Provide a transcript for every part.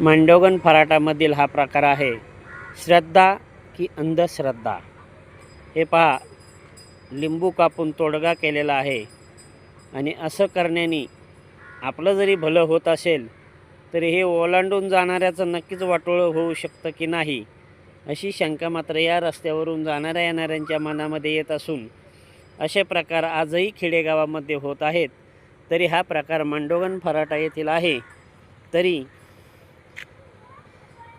मांडोगण फराटामधील हा प्रकार आहे श्रद्धा की अंधश्रद्धा। हे पहा, लिंबू कापून तोडगा केलेला आहे आणि असं करण्याने आपलं जरी भलं होत असेल तरी हे ओलांडून जाणाऱ्याचं नक्कीच वाटोळं होऊ शकतं की नाही, अशी शंका मात्र या रस्त्यावरून जाणाऱ्या येणाऱ्यांच्या मनामध्ये येत असून असे प्रकार आजही खेडेगावामध्ये होत आहेत। तरी हा प्रकार मांडोगण फराटा येथील आहे, तरी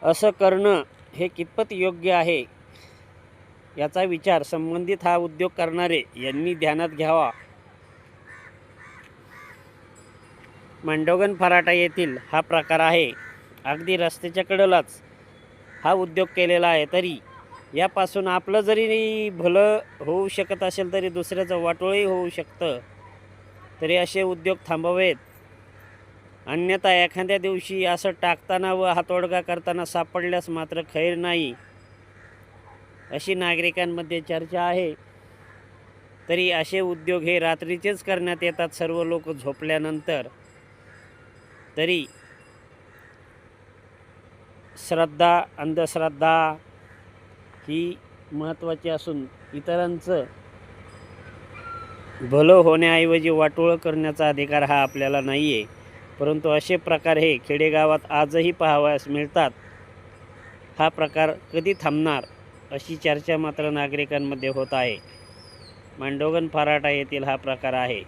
असं करणं हे कितपत योग्य आहे याचा विचार संबंधित हा उद्योग करणारे यांनी ध्यानात घ्यावा। मांडोगण फराटा येथील हा प्रकार आहे, अगदी रस्त्याच्या कडेलाच हा उद्योग केलेला आहे, तरी यापासून आपलं जरी भलं होऊ शकत असेल तरी दुसऱ्याचं वाटोळही होऊ शकतं। तरी असे उद्योग थांबवेत, अन्यथा एखाद्या दिवशी असं टाकताना व हातोडगा करताना सापडल्यास मात्र खैर नाही, अशी नागरिकांमध्ये चर्चा आहे। तरी असे उद्योग हे रात्रीचेच करण्यात येतात, सर्व लोक झोपल्यानंतर। तरी श्रद्धा अंधश्रद्धा ही महत्त्वाची असून इतरांचं भलं होण्याऐवजी वाटोळं करण्याचा अधिकार हा आपल्याला नाही आहे, परंतु असे प्रकार हे खेडेगावात आजही पाहावयास मिळतात। हा प्रकार कधी थांबणार अशी चर्चा मात्र नागरिकांमध्ये होत आहे। मांडोगण फराटा येथील हा प्रकार आहे।